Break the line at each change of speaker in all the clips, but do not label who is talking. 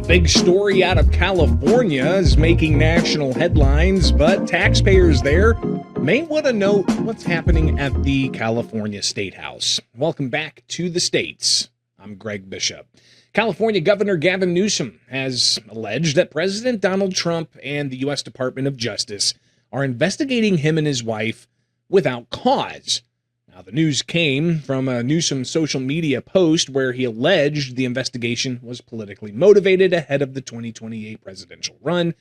Big story out of California is making national headlines, but taxpayers there may want to know what's happening at the California State House. Welcome back to the States. I'm Greg Bishop. California Governor Gavin Newsom has alleged that President Donald Trump and the U.S. Department of Justice are investigating him and his wife without cause. Now, the news came from a Newsom social media post where he alleged the investigation was politically motivated ahead of the 2028 presidential run.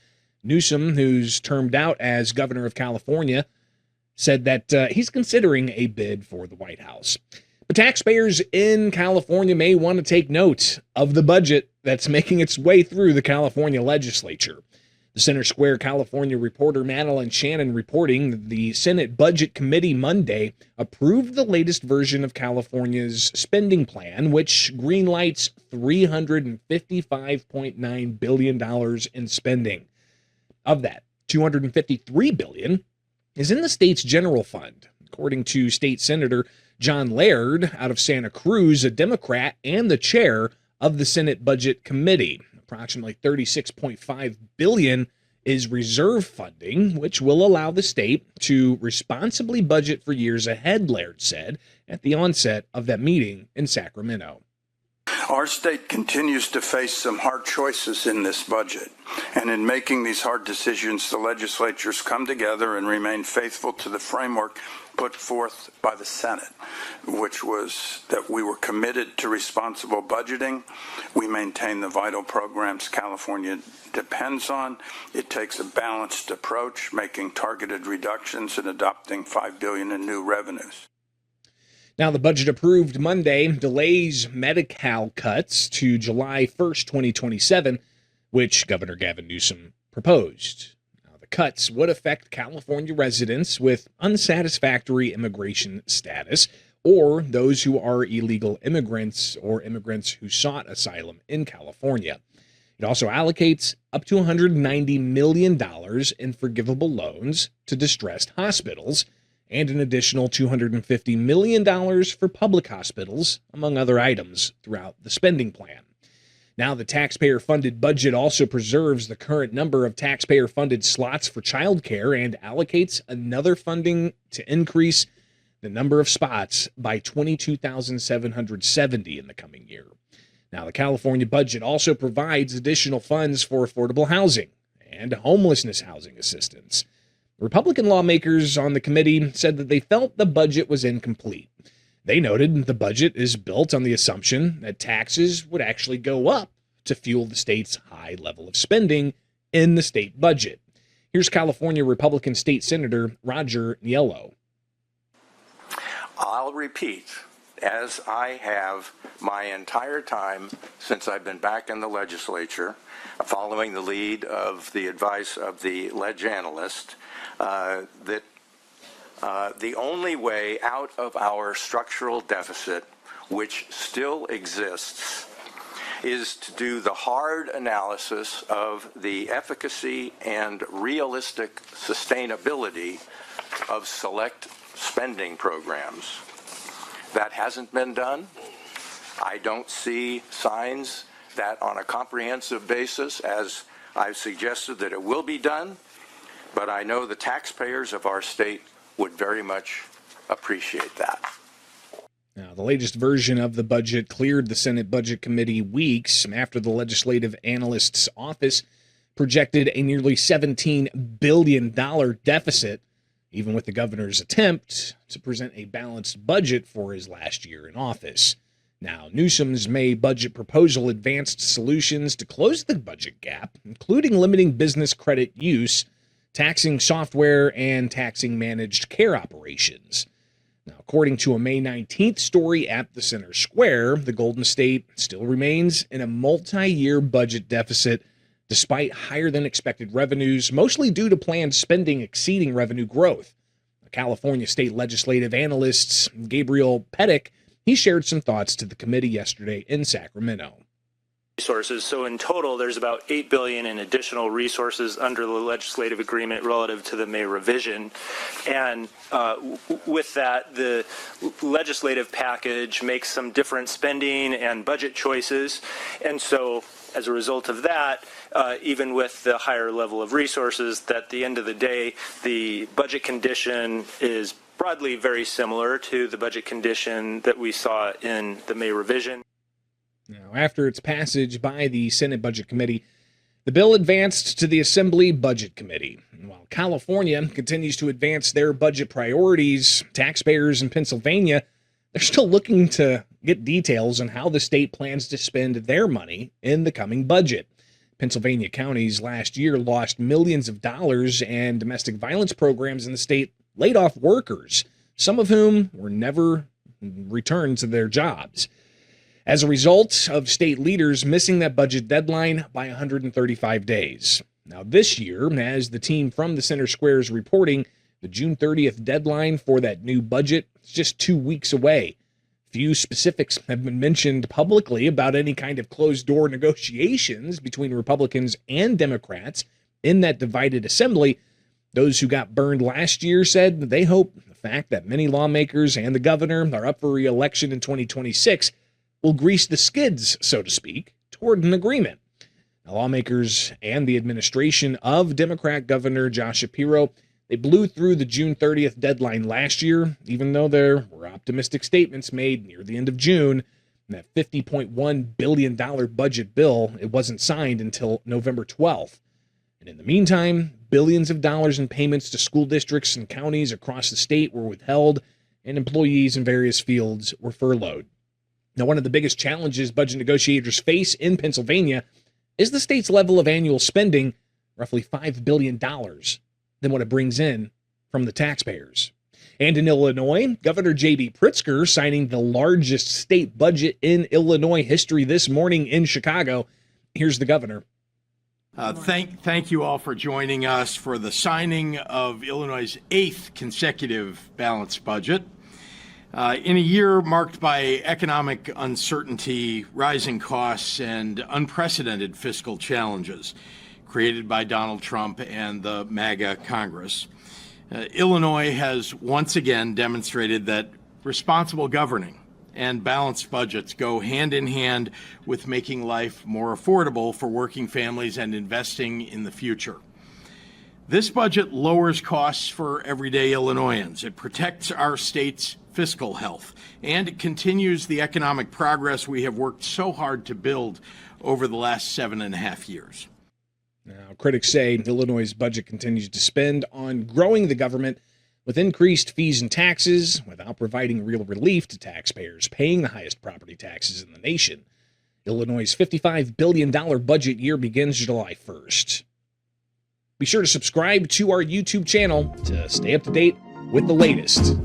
Newsom, who's termed out as governor of California, said that he's considering a bid for the White House. But taxpayers in California may want to take note of the budget that's making its way through the California legislature. The Center Square California reporter Madeline Shannon reporting that the Senate Budget Committee Monday approved the latest version of California's spending plan, which greenlights $355.9 billion in spending. Of that, $253 billion is in the state's general fund, according to State Senator John Laird out of Santa Cruz, a Democrat and the chair of the Senate Budget Committee. Approximately $36.5 billion is reserve funding, which will allow the state to responsibly budget for years ahead, Laird said at the onset of that meeting in Sacramento.
Our state continues to face some hard choices in this budget, and in making these hard decisions, the legislatures come together and remain faithful to the framework put forth by the Senate, which was that we were committed to responsible budgeting. We maintain the vital programs California depends on. It takes a balanced approach, making targeted reductions and adopting $5 billion in new revenues.
Now, the budget approved Monday delays Medi-Cal cuts to July 1st, 2027, which Governor Gavin Newsom proposed. Now, the cuts would affect California residents with unsatisfactory immigration status or those who are illegal immigrants or immigrants who sought asylum in California. It also allocates up to $190 million in forgivable loans to distressed hospitals, and an additional $250 million for public hospitals, among other items, throughout the spending plan. Now, the taxpayer-funded budget also preserves the current number of taxpayer-funded slots for childcare and allocates another funding to increase the number of spots by 22,770 in the coming year. Now, the California budget also provides additional funds for affordable housing and homelessness housing assistance. Republican lawmakers on the committee said that they felt the budget was incomplete. They noted the budget is built on the assumption that taxes would actually go up to fuel the state's high level of spending in the state budget. Here's California Republican State Senator Roger Niello.
I'll repeat, as I have my entire time since I've been back in the legislature, following the lead of the advice of the ledge analyst, that the only way out of our structural deficit, which still exists, is to do the hard analysis of the efficacy and realistic sustainability of select spending programs. That hasn't been done. I don't see signs that on a comprehensive basis, as I've suggested, that it will be done. But I know the taxpayers of our state would very much appreciate that.
Now, the latest version of the budget cleared the Senate Budget Committee weeks after the legislative analyst's office projected a nearly $17 billion deficit, even with the governor's attempt to present a balanced budget for his last year in office. Now, Newsom's May budget proposal advanced solutions to close the budget gap, including limiting business credit use, taxing software, and taxing managed care operations. Now, according to a May 19th story at the Center Square, the Golden State still remains in a multi-year budget deficit despite higher-than-expected revenues, mostly due to planned spending exceeding revenue growth. The California State Legislative Analyst's Gabriel Pettick, he shared some thoughts to the committee yesterday in Sacramento.
resources. So in total, there's about $8 billion in additional resources under the legislative agreement relative to the May revision. And with that, the legislative package makes some different spending and budget choices. And so as a result of that, even with the higher level of resources, at the end of the day, the budget condition is broadly very similar to the budget condition that we saw in the May revision.
Now, after its passage by the Senate Budget Committee, the bill advanced to the Assembly Budget Committee. And while California continues to advance their budget priorities, taxpayers in Pennsylvania, they're still looking to get details on how the state plans to spend their money in the coming budget. Pennsylvania counties last year lost millions of dollars, and domestic violence programs in the state laid off workers, some of whom were never returned to their jobs, as a result of state leaders missing that budget deadline by 135 days. Now, this year, as the team from the Center Square is reporting, the June 30th deadline for that new budget is just 2 weeks away. Few specifics have been mentioned publicly about any kind of closed-door negotiations between Republicans and Democrats in that divided assembly. Those who got burned last year said that they hope the fact that many lawmakers and the governor are up for re-election in 2026 will grease the skids, so to speak, toward an agreement. Now, lawmakers and the administration of Democrat Governor Josh Shapiro, they blew through the June 30th deadline last year, even though there were optimistic statements made near the end of June. And that $50.1 billion budget bill, it wasn't signed until November 12th. And in the meantime, billions of dollars in payments to school districts and counties across the state were withheld, and employees in various fields were furloughed. Now, one of the biggest challenges budget negotiators face in Pennsylvania is the state's level of annual spending, roughly $5 billion, than what it brings in from the taxpayers. And in Illinois, Governor J.B. Pritzker signing the largest state budget in Illinois history this morning in Chicago. Here's the governor.
Thank you all for joining us for the signing of Illinois' 8th consecutive balanced budget. In a year marked by economic uncertainty, rising costs, and unprecedented fiscal challenges created by Donald Trump and the MAGA Congress, Illinois has once again demonstrated that responsible governing and balanced budgets go hand in hand with making life more affordable for working families and investing in the future. This budget lowers costs for everyday Illinoisans. It protects our state's fiscal health, and it continues the economic progress we have worked so hard to build over the last 7.5 years.
Now, critics say Illinois' budget continues to spend on growing the government with increased fees and taxes without providing real relief to taxpayers paying the highest property taxes in the nation. Illinois' $55 billion budget year begins July 1st. Be sure to subscribe to our YouTube channel to stay up to date with the latest.